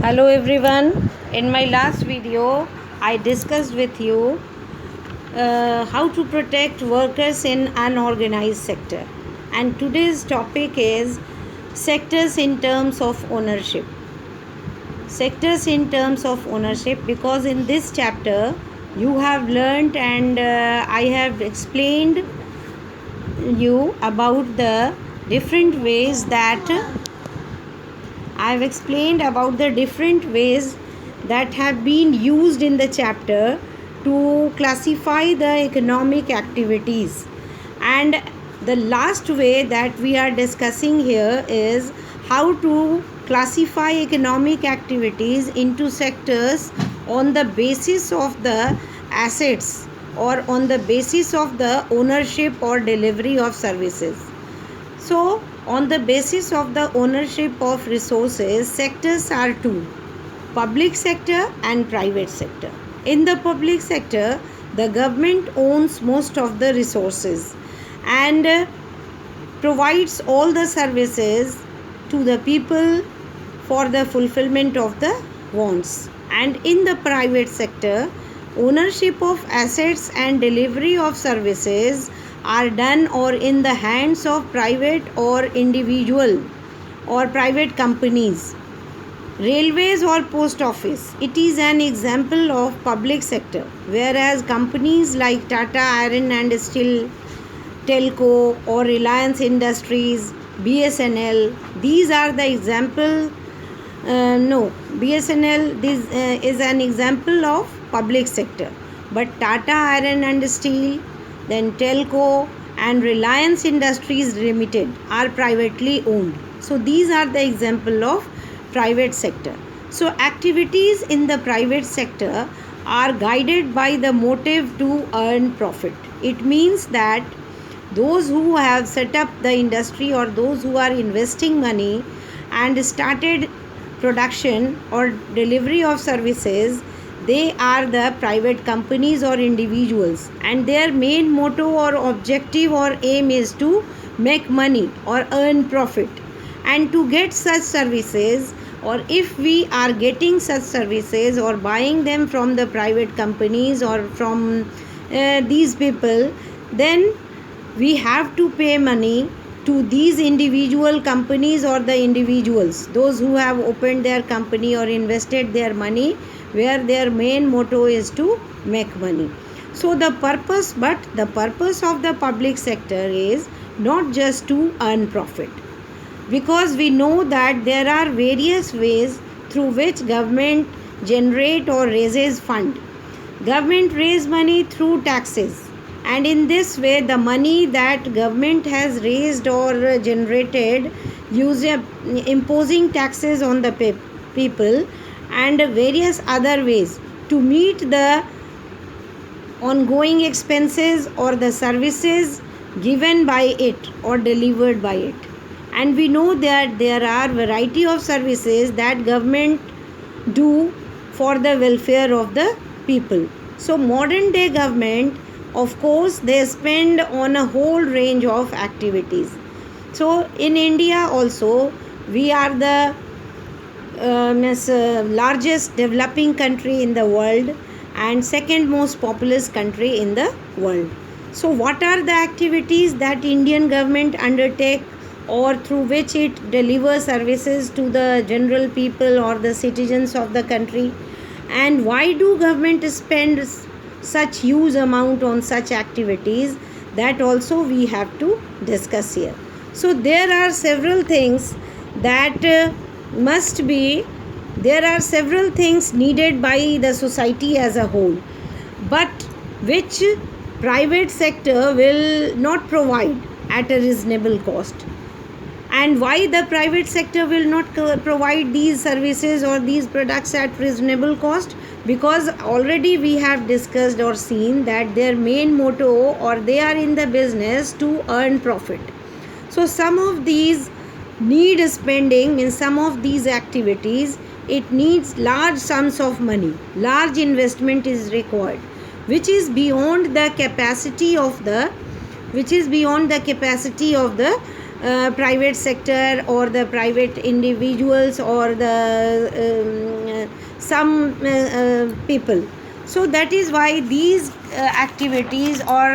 Hello everyone. In my last video, I discussed with you how to protect workers in unorganized sector. And today's topic is sectors in terms of ownership. Sectors in terms of ownership, because in this chapter you have learned and I have explained you about the different ways that I have explained about the different ways that have been used in the chapter to classify the economic activities. And the last way that we are discussing here is how to classify economic activities into sectors on the basis of the assets or on the basis of the ownership or delivery of services. So, on the basis of the ownership of resources, sectors are two: public sector and private sector. In the public sector, the government owns most of the resources and provides all the services to the people for the fulfillment of the wants. And in the private sector, ownership of assets and delivery of services are done or in the hands of private or individual or private companies. Railways or post office, it is an example of public sector, whereas companies like Tata Iron and Steel, Telco or Reliance Industries, BSNL, these are the example. No, BSNL this is an example of public sector, but Tata Iron and Steel, then Telco and Reliance Industries Limited are privately owned. So these are the example of private sector. So activities in the private sector are guided by the motive to earn profit. It means that those who have set up the industry or those who are investing money and started production or delivery of services, they are the private companies or individuals, and their main motto or objective or aim is to make money or earn profit. And to get such services, or if we are getting such services or buying them from the private companies or from these people, then we have to pay money to these individual companies or the individuals, those who have opened their company or invested their money, where their main motto is to make money. So the purpose of the public sector is not just to earn profit, because we know that there are various ways through which government generate or raises fund. Government raise money through taxes, and in this way the money that government has raised or generated using imposing taxes on the people and various other ways to meet the ongoing expenses or the services given by it or delivered by it. And we know that there are variety of services that government do for the welfare of the people. So modern day government, of course, they spend on a whole range of activities. So in India also, we are the largest developing country in the world and second most populous country in the world. So what are the activities that Indian government undertake or through which it delivers services to the general people or the citizens of the country? And why do government spend such huge amount on such activities? That also we have to discuss here. So there are several things that there are several things needed by the society as a whole, but which private sector will not provide at a reasonable cost. And why the private sector will not provide these services or these products at reasonable cost? Because already we have discussed or seen that their main motto, or they are in the business to earn profit. So some of these need spending in some of these activities, it needs large sums of money, large investment is required, which is beyond the capacity of the private sector or the private individuals or the some people. So that is why these activities or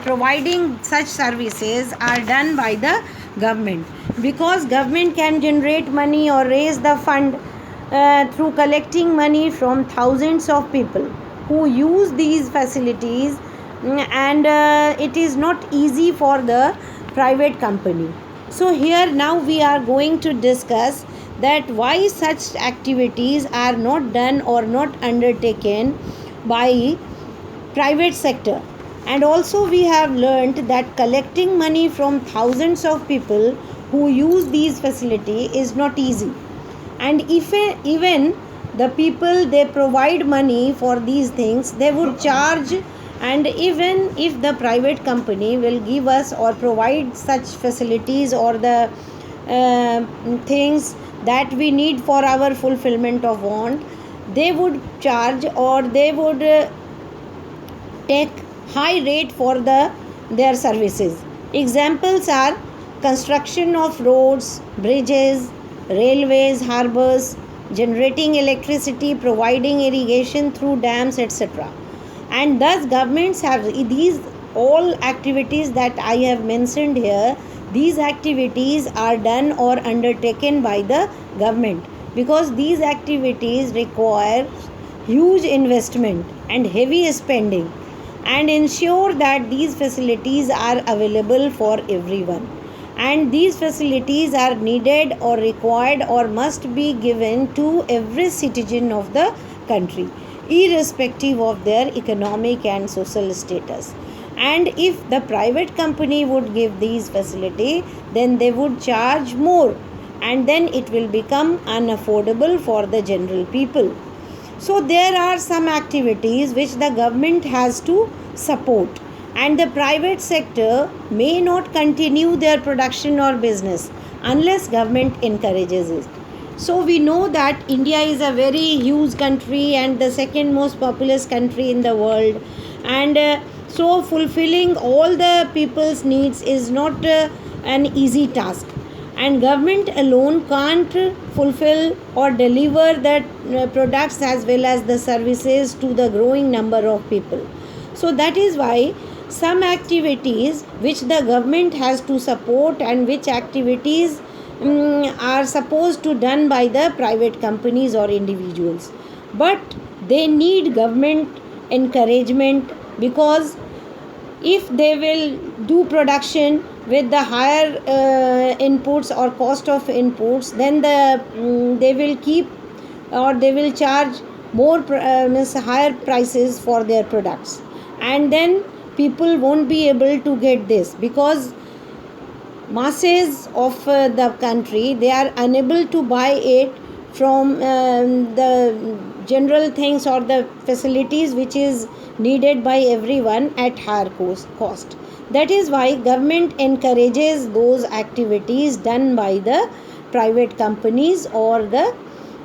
providing such services are done by the government, because government can generate money or raise the fund through collecting money from thousands of people who use these facilities. And it is not easy for the private company. So here now we are going to discuss that why such activities are not done or not undertaken by private sector. And also we have learnt that collecting money from thousands of people who use these facility is not easy. And if even the people they provide money for these things, they would charge. And even if the private company will give us or provide such facilities or the things that we need for our fulfillment of want, they would charge or they would take high rate for their services. Examples are construction of roads, bridges, railways, harbors, generating electricity, providing irrigation through dams, etc. And thus governments have these all activities that I have mentioned here. These activities are done or undertaken by the government, because these activities require huge investment and heavy spending, and ensure that these facilities are available for everyone. And these facilities are needed or required or must be given to every citizen of the country, irrespective of their economic and social status. And if the private company would give these facility, then they would charge more, and then it will become unaffordable for the general people. So there are some activities which the government has to support, and the private sector may not continue their production or business unless government encourages it. So we know that India is a very huge country and the second most populous country in the world, and so fulfilling all the people's needs is not an easy task, and government alone can't fulfill or deliver the products as well as the services to the growing number of people. So that is why some activities which the government has to support and which activities are supposed to done by the private companies or individuals, but they need government encouragement, because if they will do production with the higher inputs or cost of inputs, then they will keep or they will charge more means higher prices for their products, and then people won't be able to get this, because masses of the country, they are unable to buy it from the general things or the facilities which is needed by everyone at higher cost. That is why government encourages those activities done by the private companies or the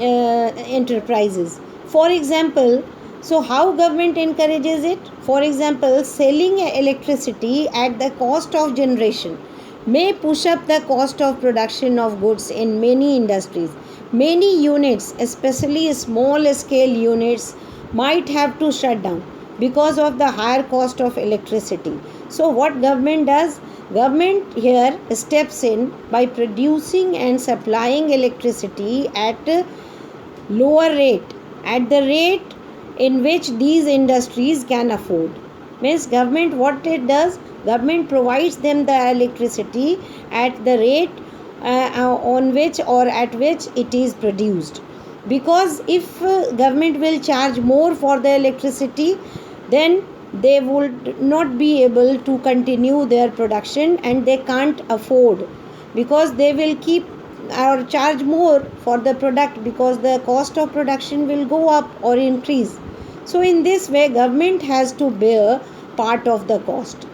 enterprises. For example, so how government encourages it? For example, selling electricity at the cost of generation may push up the cost of production of goods in many industries. Many units, especially small scale units, might have to shut down because of the higher cost of electricity. So what government does? Government here steps in by producing and supplying electricity at lower rate, at the rate in which these industries can afford. Means government, what it does, government provides them the electricity at the rate on which or at which it is produced. Because if government will charge more for the electricity, then they would not be able to continue their production, and they can't afford, because they will keep or charge more for the product, because the cost of production will go up or increase. So in this way government has to bear part of the cost.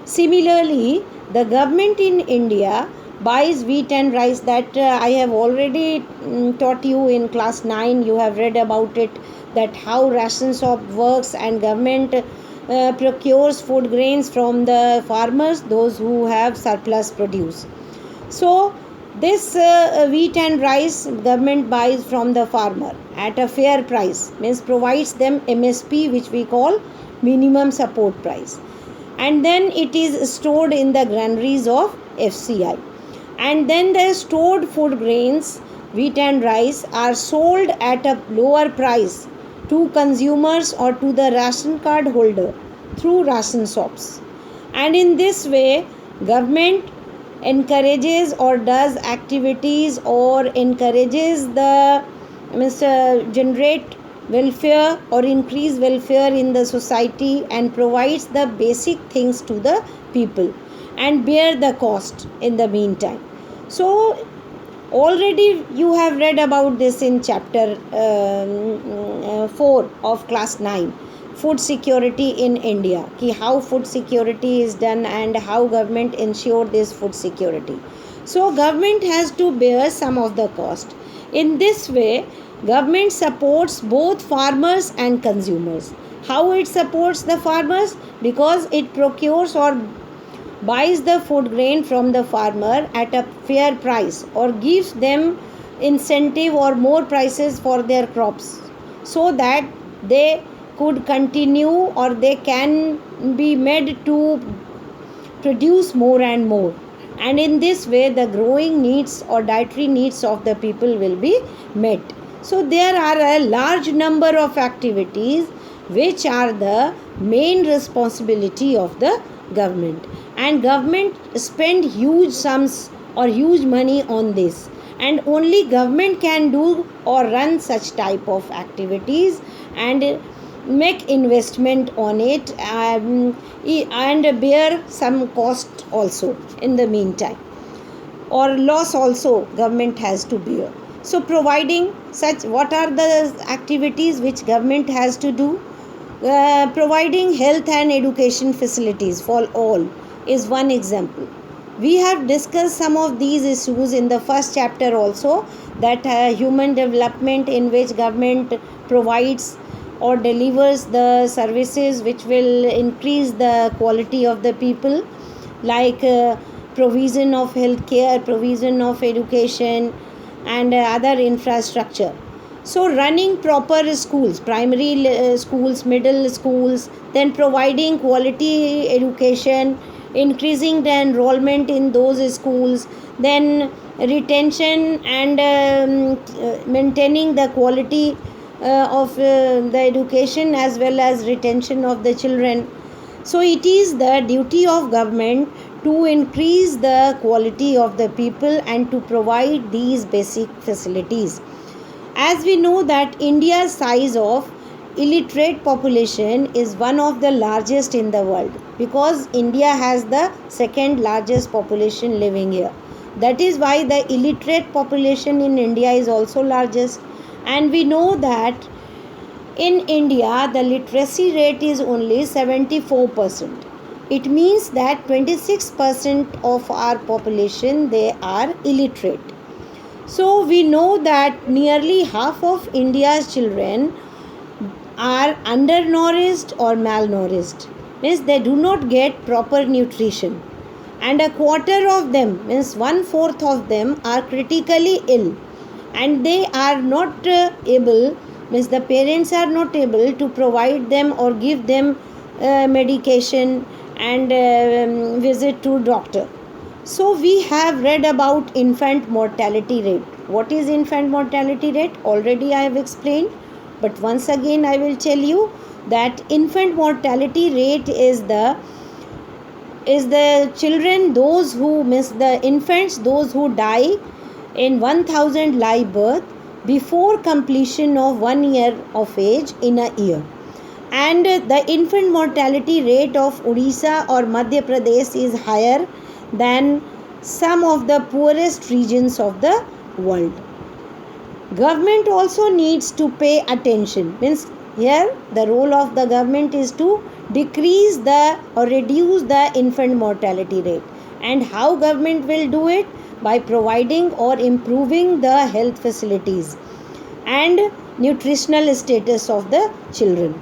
Similarly, the government in India buys wheat and rice, that I have already taught you in class 9. You have read about it, that how ration shop works, and government procures food grains from the farmers, those who have surplus produce. So this wheat and rice government buys from the farmer at a fair price, means provides them MSP, which we call minimum support price, and then it is stored in the granaries of FCI, and then the stored food grains, wheat and rice, are sold at a lower price to consumers or to the ration card holder through ration shops. And in this way government encourages or does activities or encourages the generate welfare or increase welfare in the society, and provides the basic things to the people and bear the cost in the meantime. So already you have read about this in chapter 4 of class 9, food security in India, ki how food security is done and how government ensure this food security. So government has to bear some of the cost. In this way government supports both farmers and consumers. How it supports the farmers? Because it procures or buys the food grain from the farmer at a fair price or gives them incentive or more prices for their crops, so that they could continue or they can be made to produce more and more, and in this way the growing needs or dietary needs of the people will be met. So there are a large number of activities which are the main responsibility of the government, and government spend huge sums or huge money on this, and only government can do or run such type of activities and make investment on it, and bear some cost also in the meantime, or loss also government has to bear. So providing such, what are the activities which government has to do? Providing health and education facilities for all is one example. We have discussed some of these issues in the first chapter also, that human development, in which government provides or delivers the services which will increase the quality of the people, like provision of health care, provision of education, and other infrastructure. So running proper schools, primary schools, middle schools, then providing quality education, increasing the enrollment in those schools, then retention and maintaining the quality of the education as well as retention of the children. So it is the duty of government to increase the quality of the people and to provide these basic facilities. As we know that India's size of illiterate population is one of the largest in the world, because India has the second largest population living here. That is why the illiterate population in India is also largest. And we know that in India the literacy rate is only 74%. It means that 26% of our population, they are illiterate. So we know that nearly half of India's children are undernourished or malnourished, means they do not get proper nutrition, and a quarter of them, means 1/4 of them, are critically ill, and they are not able, means the parents are not able to provide them or give them medication and visit to doctor. So we have read about infant mortality rate. What is infant mortality rate? Already I have explained, but once again I will tell you that infant mortality rate is the children, those who miss the infants, those who die in 1000 live birth before completion of 1 year of age in a year. And the infant mortality rate of Odisha or Madhya Pradesh is higher than some of the poorest regions of the world. Government also needs to pay attention, means here the role of the government is to decrease the or reduce the infant mortality rate. And how government will do it? By providing or improving the health facilities and nutritional status of the children.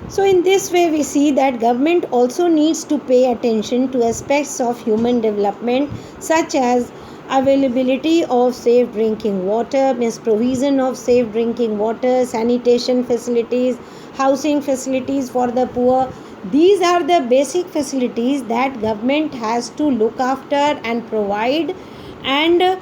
So in this way we see that government also needs to pay attention to aspects of human development, such as availability of safe drinking water, means provision of safe drinking water, sanitation facilities, housing facilities for the poor. These are the basic facilities that government has to look after and provide, and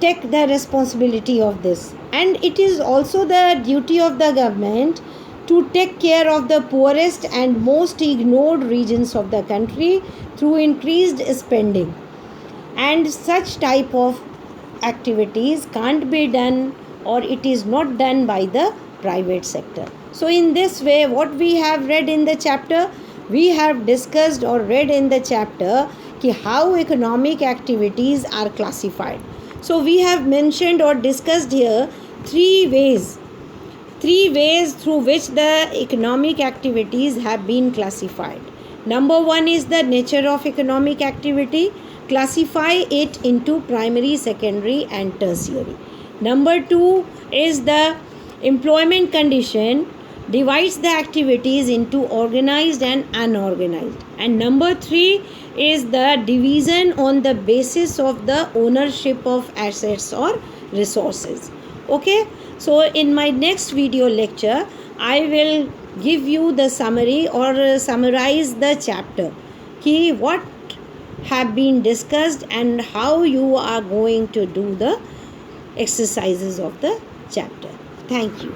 take the responsibility of this. And it is also the duty of the government to take care of the poorest and most ignored regions of the country through increased spending. And such type of activities can't be done, or it is not done by the private sector. So in this way, what we have read in the chapter, we have discussed or read in the chapter ki how economic activities are classified. So we have mentioned or discussed here three ways through which the economic activities have been classified. Number one is the nature of economic activity. Classify it into primary, secondary, and tertiary. Number two is the employment condition, divides the activities into organized and unorganized. And number three is the division on the basis of the ownership of assets or resources. Okay, so in my next video lecture, I will give you the summary or summarize the chapter, ki what have been discussed and how you are going to do the exercises of the chapter. Thank you.